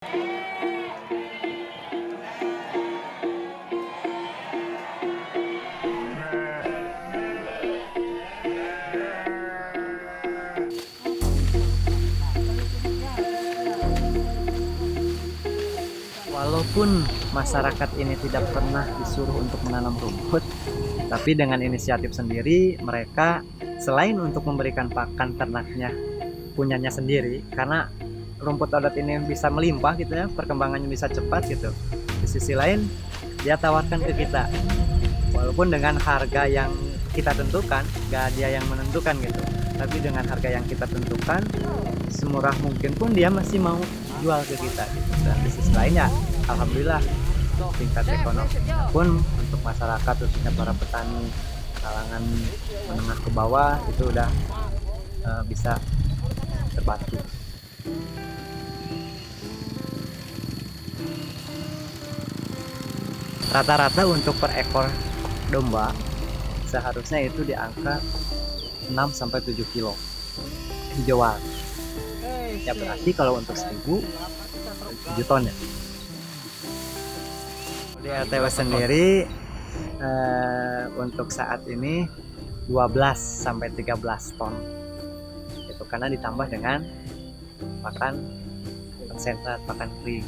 Walaupun masyarakat ini tidak pernah disuruh untuk menanam rumput, tapi dengan inisiatif sendiri mereka selain untuk memberikan pakan ternaknya punyanya sendiri, karena rumput adat ini bisa melimpah gitu ya, perkembangannya bisa cepat gitu. Di sisi lain dia tawarkan ke kita, walaupun dengan harga yang kita tentukan, gak dia yang menentukan gitu, tapi dengan harga yang kita tentukan semurah mungkin pun dia masih mau jual ke kita gitu. Dan di sisi lainnya alhamdulillah tingkat ekonomi pun untuk masyarakat khususnya para petani kalangan menengah ke bawah itu udah bisa terbantu. Rata-rata untuk per ekor domba seharusnya itu di angka 6-7 kilo dijual. Ya berarti kalau untuk 1000 7 ton ya. Di RTW sendiri untuk saat ini 12-13 ton. Itu karena ditambah dengan pakan konsentrat, pakan kering.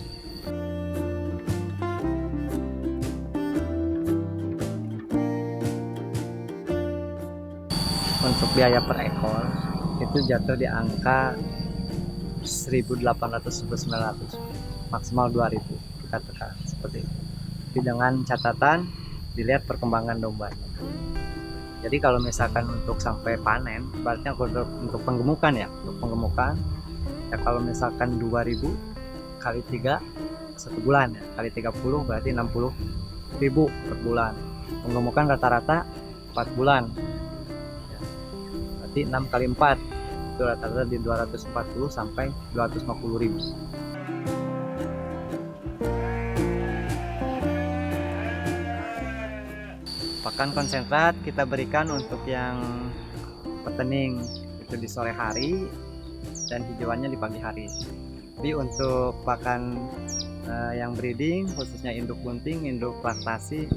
Untuk biaya per ekor itu jatuh di angka 1.800-1.900, maksimal 2.000 kita tekan seperti itu. Tapi dengan catatan dilihat perkembangan domba. Jadi kalau misalkan untuk sampai panen, berarti untuk penggemukan ya, untuk penggemukan ya kalau misalkan 2.000 kali 3 1 bulan ya, kali 30 berarti 60.000 per bulan. Penggemukan rata-rata 4 bulan. Ya, berarti 6 kali 4 itu rata-rata di 240 sampai 250.000. Pakan konsentrat kita berikan untuk yang petening itu di sore hari dan hijauannya di pagi hari. Tapi untuk pakan yang breeding khususnya induk bunting, induk laktasi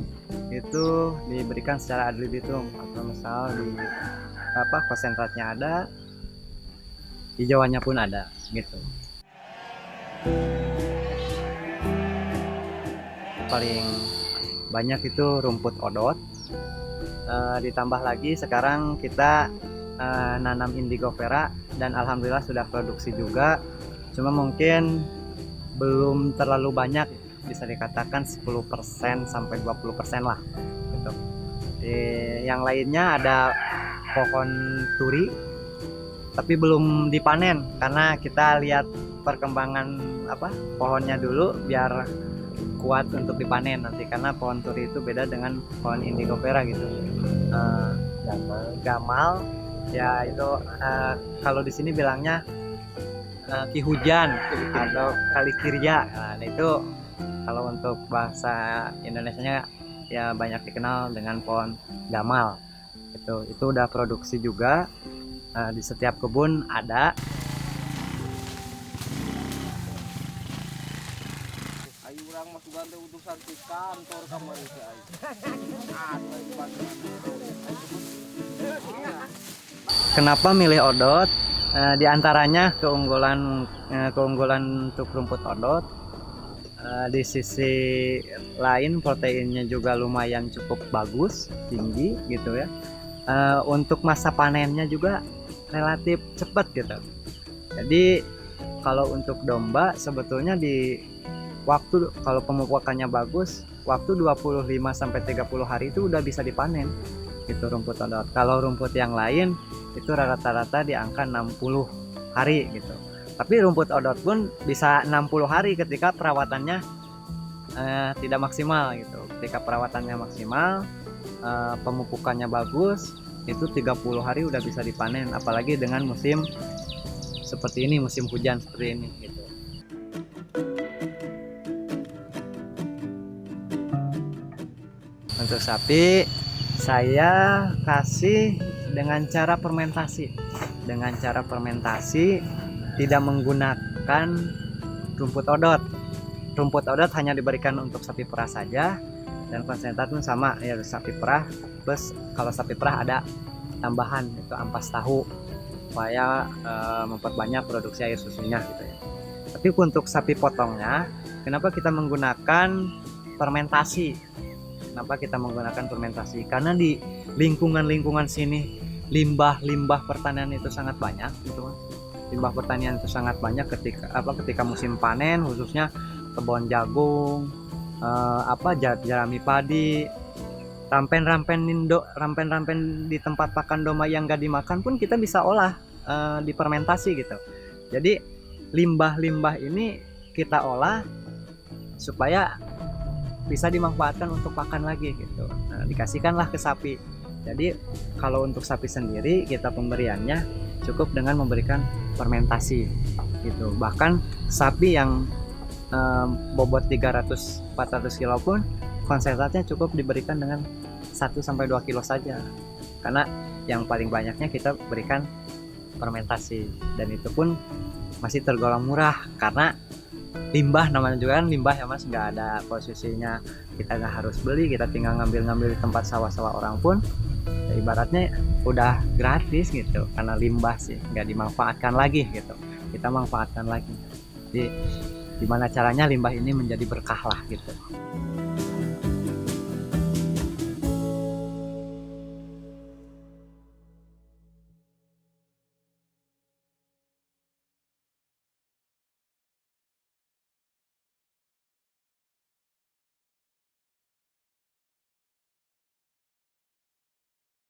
itu diberikan secara ad libitum, atau misal di konsentratnya ada, hijauannya pun ada gitu. Paling banyak itu rumput odot, ditambah lagi sekarang kita nanam indigo vera dan alhamdulillah sudah produksi juga, cuma mungkin belum terlalu banyak, bisa dikatakan 10% sampai 20% lah gitu. Yang lainnya ada pohon turi tapi belum dipanen karena kita lihat perkembangan pohonnya dulu biar kuat untuk dipanen nanti, karena pohon turi itu beda dengan pohon indigo vera gitu. Gamal ya itu kalau di sini bilangnya ki hujan atau kali kirja. Nah, itu kalau untuk bahasa Indonesianya ya banyak dikenal dengan pohon gamal. Itu udah produksi juga, di setiap kebun ada. Ayo orang masuk ganti utusan di kantor kemarin sih. Kenapa milih odot? Di antaranya keunggulan untuk rumput odot, di sisi lain proteinnya juga lumayan cukup bagus, tinggi gitu ya. Untuk masa panennya juga relatif cepat gitu. Jadi kalau untuk domba sebetulnya di waktu kalau pemupukannya bagus, waktu 25-30 hari itu udah bisa dipanen gitu rumput odot. Kalau rumput yang lain itu rata-rata di angka 60 hari gitu. Tapi rumput odot pun bisa 60 hari ketika perawatannya tidak maksimal gitu. Ketika perawatannya maksimal, pemupukannya bagus, itu 30 hari udah bisa dipanen, apalagi dengan musim seperti ini, musim hujan seperti ini gitu. Untuk sapi saya kasih dengan cara fermentasi. Dengan cara fermentasi tidak menggunakan rumput odot. Rumput odot hanya diberikan untuk sapi perah saja, dan konsentrat pun sama ya, sapi perah. Plus kalau sapi perah ada tambahan itu ampas tahu supaya memperbanyak produksi air susunya gitu ya. Tapi untuk sapi potongnya, kenapa kita menggunakan fermentasi? Kenapa kita menggunakan fermentasi? Karena di lingkungan sini limbah pertanian itu sangat banyak gitu. Limbah pertanian itu sangat banyak ketika musim panen, khususnya kebun jagung, jerami padi, rampen di tempat pakan domba yang gak dimakan pun kita bisa olah difermentasi gitu. Jadi limbah-limbah ini kita olah supaya bisa dimanfaatkan untuk pakan lagi gitu. Nah, dikasihkanlah ke sapi. Jadi kalau untuk sapi sendiri kita pemberiannya cukup dengan memberikan fermentasi gitu. Bahkan sapi yang bobot 300-400 kilo pun konsentratnya cukup diberikan dengan 1-2 kilo saja. Karena yang paling banyaknya kita berikan fermentasi, dan itu pun masih tergolong murah karena limbah, namanya juga kan limbah ya mas, nggak ada posisinya, kita nggak harus beli, kita tinggal ngambil di tempat sawah-sawah orang pun ya, ibaratnya udah gratis gitu, karena limbah sih nggak dimanfaatkan lagi gitu, kita manfaatkan lagi. Jadi gimana caranya limbah ini menjadi berkah lah gitu.